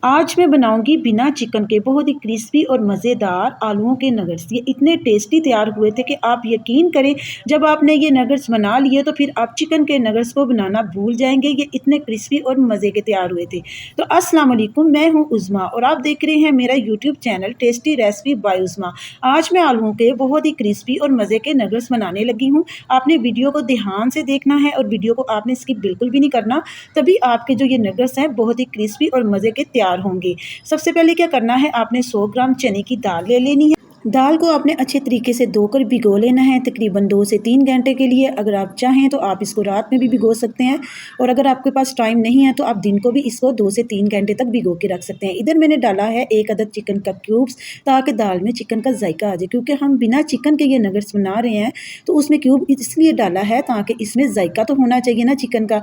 आज मैं बनाऊंगी बिना चिकन के बहुत ही क्रिस्पी और मज़ेदार आलूओं के नगेट्स। ये इतने टेस्टी तैयार हुए थे कि आप यकीन करें, जब आपने ये नगेट्स बना लिए तो फिर आप चिकन के नगेट्स को बनाना भूल जाएंगे। ये इतने क्रिस्पी और मज़े के तैयार हुए थे। तो अस्सलाम वालेकुम, मैं हूं उज़मा और आप देख रहे हैं मेरा YouTube channel tasty recipe by Uzma. आज मैं आलूओं के बहुत ही क्रिस्पी और मज़े के नगेट्स बनाने लगी हूँ। आपने वीडियो को ध्यान से देखना है और वीडियो को आपने स्किप बिल्कुल भी नहीं करना, तभी आपके जो ये नगेट्स हैं बहुत ही क्रिस्पी और मज़े के तैयार होंगे। सबसे पहले क्या करना है, आपने 100 ग्राम चने की दाल ले लेनी है। दाल को आपने अच्छे तरीके से धोकर भिगो लेना है तकरीबन 2 से 3 घंटे के लिए। अगर आप चाहें तो आप इसको रात में भी भिगो सकते हैं, और अगर आपके पास टाइम नहीं है तो आप दिन को भी इसको 2 से 3 घंटे तक भिगो के रख सकते हैं। इधर मैंने डाला है 1 अदद चिकन का क्यूब्स, ताकि दाल में चिकन का जायका आ जाए, क्योंकि हम बिना चिकन के ये नगेट्स बना रहे हैं तो उसमें क्यूब इसलिए डाला है ताकि इसमें जायका तो होना चाहिए ना चिकन का।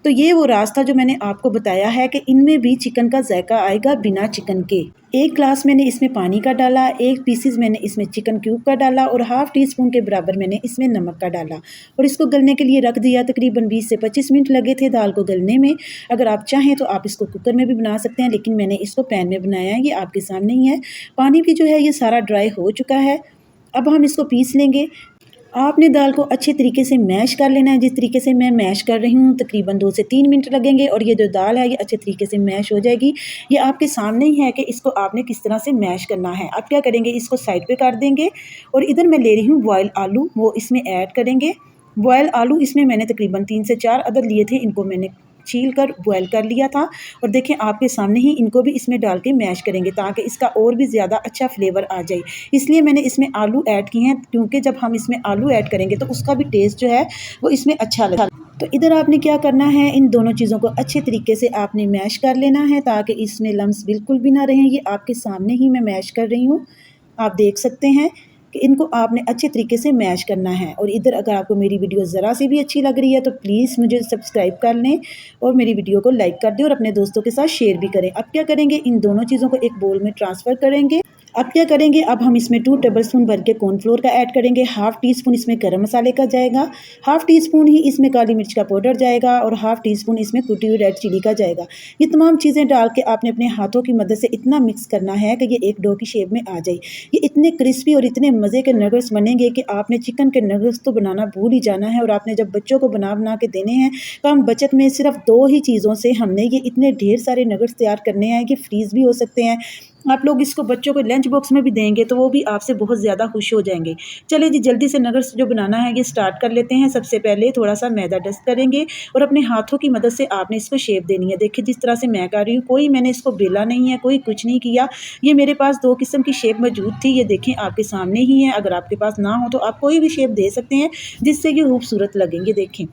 तो ये वो रास्ता जो मैंने आपको बताया है कि इनमें भी चिकन का जायका आएगा बिना चिकन के। 1 ग्लास मैंने इसमें पानी का डाला, 1 पीसेस मैंने इसमें चिकन क्यूब का डाला और हाफ़ टी स्पून के बराबर मैंने इसमें नमक का डाला, और इसको गलने के लिए रख दिया। तकरीबन 20 से 25 मिनट लगे थे दाल को गलने में। अगर आप चाहें तो आप इसको कुकर में भी बना सकते हैं, लेकिन मैंने इसको पैन में बनाया है, ये आपके सामने ही है। पानी भी जो है ये सारा ड्राई हो चुका है। अब हम इसको पीस लेंगे। आपने दाल को अच्छे तरीके से मैश कर लेना है, जिस तरीके से मैं मैश कर रही हूँ। तकरीबन 2 से 3 मिनट लगेंगे और ये जो दाल है ये अच्छे तरीके से मैश हो जाएगी। ये आपके सामने ही है कि इसको आपने किस तरह से मैश करना है। अब क्या करेंगे, इसको साइड पे कर देंगे और इधर मैं ले रही हूँ बॉयल आलू, वो इसमें ऐड करेंगे। बॉयल आलू इसमें मैंने तकरीबन 3 से 4 अदद लिए थे, इनको मैंने छील कर बॉयल कर लिया था। और देखें आपके सामने ही इनको भी इसमें डाल के मैश करेंगे ताकि इसका और भी ज़्यादा अच्छा फ्लेवर आ जाए। इसलिए मैंने इसमें आलू ऐड किए हैं, क्योंकि जब हम इसमें आलू ऐड करेंगे तो उसका भी टेस्ट जो है वो इसमें अच्छा लगेगा। तो इधर आपने क्या करना है, इन दोनों चीज़ों को अच्छे तरीके से आपने मैश कर लेना है ताकि इसमें लम्स बिल्कुल भी ना रहें। ये आपके सामने ही मैं मैश कर रही हूँ, आप देख सकते हैं कि इनको आपने अच्छे तरीके से मैश करना है। और इधर अगर आपको मेरी वीडियो ज़रा सी भी अच्छी लग रही है तो प्लीज़ मुझे सब्सक्राइब कर लें और मेरी वीडियो को लाइक कर दें और अपने दोस्तों के साथ शेयर भी करें। अब क्या करेंगे, इन दोनों चीज़ों को एक बोल में ट्रांसफ़र करेंगे। अब क्या करेंगे, अब हम इसमें 2 टेबलस्पून भर के कॉर्नफ्लोर का ऐड करेंगे, हाफ़ टी स्पून इसमें गरम मसाले का जाएगा, हाफ़ टी स्पून ही इसमें काली मिर्च का पाउडर जाएगा और हाफ़ टी स्पून इसमें कुटी हुई रेड चिली का जाएगा। ये तमाम चीज़ें डाल के आपने अपने हाथों की मदद से इतना मिक्स करना है कि ये एक डो की शेप में आ जाए। ये इतने क्रिस्पी और इतने मज़े के नगेट्स बनेंगे कि आपने चिकन के नगेट्स तो बनाना भूल ही जाना है। और आपने जब बच्चों को बना बना के देने हैं, कम बचत में सिर्फ 2 ही चीज़ों से हमने ये इतने ढेर सारे नगेट्स तैयार करने हैं कि फ्रीज़ भी हो सकते हैं। आप लोग इसको बच्चों को लंच बॉक्स में भी देंगे तो वो भी आपसे बहुत ज़्यादा खुश हो जाएंगे। चलिए जी, जल्दी से नगेट्स जो बनाना है ये स्टार्ट कर लेते हैं। सबसे पहले थोड़ा सा मैदा डस्ट करेंगे और अपने हाथों की मदद से आपने इसको शेप देनी है। देखिए जिस तरह से मैं कर रही हूँ, कोई मैंने इसको बेला नहीं है, कोई कुछ नहीं किया। ये मेरे पास 2 किस्म की शेप मौजूद थी, ये देखें आपके सामने ही है। अगर आपके पास ना हो तो आप कोई भी शेप दे सकते हैं जिससे ये खूबसूरत लगेंगे। देखें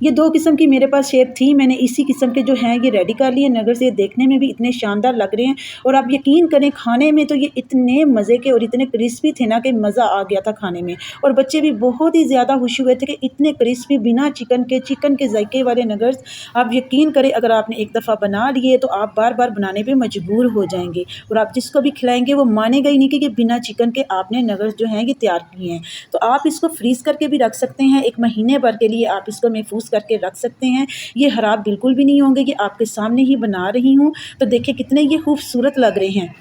ये 2 किस्म की मेरे पास शेप थी, मैंने इसी किस्म के जो हैं ये रेडी कर लिए नगेट्स। ये देखने में भी इतने शानदार लग रहे हैं और आप यकीन करें खाने में तो ये इतने मज़े के और इतने क्रिस्पी थे ना कि मज़ा आ गया था खाने में। और बच्चे भी बहुत ही ज़्यादा खुश हुए थे कि इतने क्रिस्पी बिना चिकन के जायके वाले नगेट्स। आप यकीन करें, अगर आपने एक दफ़ा बना लिए तो आप बार बार बनाने पर मजबूर हो जाएंगे और आप जिसको भी खिलाएंगे वो मानेगा ही नहीं कि ये बिना चिकन के आपने नगेट्स जो हैं ये तैयार किए हैं। तो आप इसको फ्रीज़ करके भी रख सकते हैं, 1 महीने भर के लिए आप इसको महफूज करके रख सकते हैं। ये ख़राब बिल्कुल भी नहीं होंगे, ये आपके सामने ही बना रही हूँ। तो देखिए कितने ये खूबसूरत लग रहे हैं।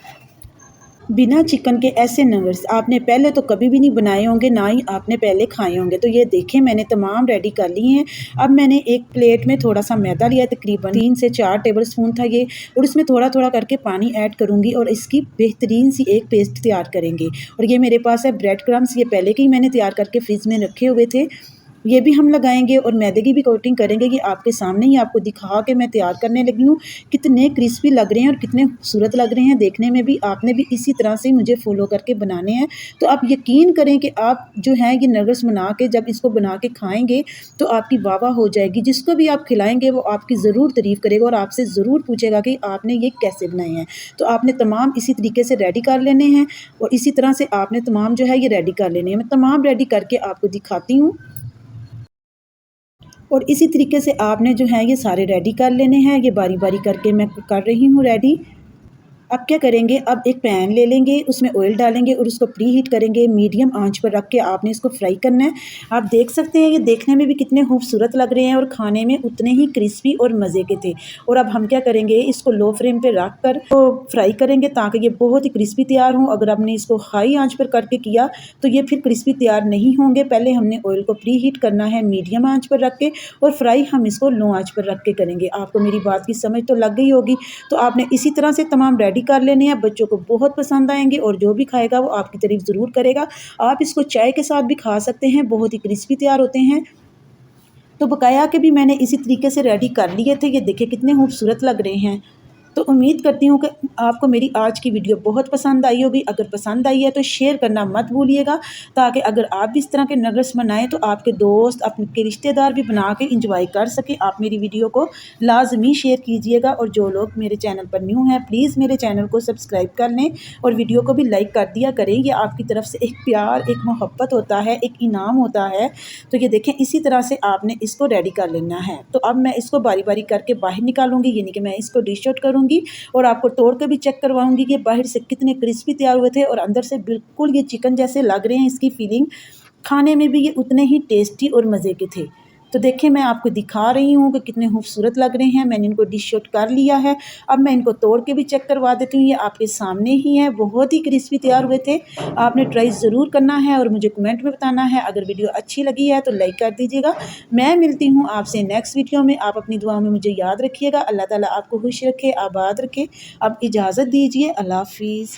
बिना चिकन के ऐसे नगेट्स आपने पहले तो कभी भी नहीं बनाए होंगे, ना ही आपने पहले खाए होंगे। तो ये देखें मैंने तमाम रेडी कर लिए हैं। अब मैंने एक प्लेट में थोड़ा सा मैदा लिया, तकरीबन 3 से 4 टेबल स्पून था ये, और इसमें थोड़ा थोड़ा करके पानी ऐड करूँगी और इसकी बेहतरीन सी एक पेस्ट तैयार करेंगे। और ये मेरे पास है ब्रेड क्रम्स, ये पहले के ही मैंने तैयार करके फ्रिज में रखे हुए थे, ये भी हम लगाएंगे और मैदे की भी कोटिंग करेंगे। ये आपके सामने ही आपको दिखा के मैं तैयार करने लगी हूँ। कितने क्रिस्पी लग रहे हैं और कितने खूबसूरत लग रहे हैं देखने में भी। आपने भी इसी तरह से मुझे फॉलो करके बनाने हैं। तो आप यकीन करें कि आप जो है ये नगेट्स बना के जब इसको बना के खाएंगे तो आपकी वाह वाह हो जाएगी। जिसको भी आप खिलाएंगे वो आपकी ज़रूर तारीफ़ करेगा और आपसे ज़रूर पूछेगा कि आपने ये कैसे बनाए हैं। तो आपने तमाम इसी तरीके से रेडी कर लेने हैं और इसी तरह से आपने तमाम जो है ये रेडी कर लेने हैं। मैं तमाम रेडी करके आपको दिखाती हूँ और इसी तरीके से आपने जो है ये सारे रेडी कर लेने हैं। ये बारी बारी करके मैं कर रही हूँ रेडी। अब क्या करेंगे, अब एक पैन ले लेंगे, उसमें ऑयल डालेंगे और उसको प्री हीट करेंगे। मीडियम आंच पर रख के आपने इसको फ्राई करना है। आप देख सकते हैं ये देखने में भी कितने खूबसूरत लग रहे हैं और खाने में उतने ही क्रिस्पी और मज़े के थे। और अब हम क्या करेंगे, इसको लो फ्लेम पे रख कर तो फ्राई करेंगे ताकि ये बहुत ही क्रिस्पी तैयार हों। अगर आपने इसको हाई आंच पर करके किया तो ये फिर क्रिस्पी तैयार नहीं होंगे। पहले हमने ऑयल को प्री हीट करना है मीडियम आंच पर रख के, और फ्राई हम इसको लो आंच पर रख के करेंगे। आपको मेरी बात की समझ तो लग गई होगी। तो आपने इसी तरह से तमाम रेडी कर लेने हैं। बच्चों को बहुत पसंद आएंगे और जो भी खाएगा वो आपकी तारीफ ज़रूर करेगा। आप इसको चाय के साथ भी खा सकते हैं, बहुत ही क्रिस्पी तैयार होते हैं। तो बकाया के भी मैंने इसी तरीके से रेडी कर लिए थे। ये देखिए कितने खूबसूरत लग रहे हैं। तो उम्मीद करती हूँ कि आपको मेरी आज की वीडियो बहुत पसंद आई होगी। अगर पसंद आई है तो शेयर करना मत भूलिएगा, ताकि अगर आप भी इस तरह के नगेट्स बनाएं तो आपके दोस्त, आपके रिश्तेदार भी बना के इंजॉय कर सकें। आप मेरी वीडियो को लाजमी शेयर कीजिएगा, और जो लोग मेरे चैनल पर न्यू हैं प्लीज़ मेरे चैनल को सब्सक्राइब कर लें और वीडियो को भी लाइक कर दिया करें। ये आपकी तरफ से एक प्यार, एक मोहब्बत होता है, एक इनाम होता है। तो ये देखें इसी तरह से आपने इसको रेडी कर लेना है। तो अब मैं इसको बारी बारी करके बाहर निकालूंगी, यानी कि मैं इसको डिश आउट करूँगी और आपको तोड़ के भी चेक करवाऊंगी कि बाहर से कितने क्रिस्पी तैयार हुए थे और अंदर से बिल्कुल ये चिकन जैसे लग रहे हैं। इसकी फीलिंग खाने में भी ये उतने ही टेस्टी और मज़े के थे। तो देखिए मैं आपको दिखा रही हूँ कि कितने खूबसूरत लग रहे हैं। मैंने इनको डिश आउट कर लिया है। अब मैं इनको तोड़ के भी चेक करवा देती हूँ। ये आपके सामने ही है, बहुत ही क्रिस्पी तैयार हुए थे। आपने ट्राई ज़रूर करना है और मुझे कमेंट में बताना है। अगर वीडियो अच्छी लगी है तो लाइक कर दीजिएगा। मैं मिलती हूँ आपसे नेक्स्ट वीडियो में। आप अपनी दुआ में मुझे याद रखिएगा। अल्लाह ताला आपको खुश रखे, आबाद रखे। अब इजाज़त दीजिए, अल्लाह हाफिज़।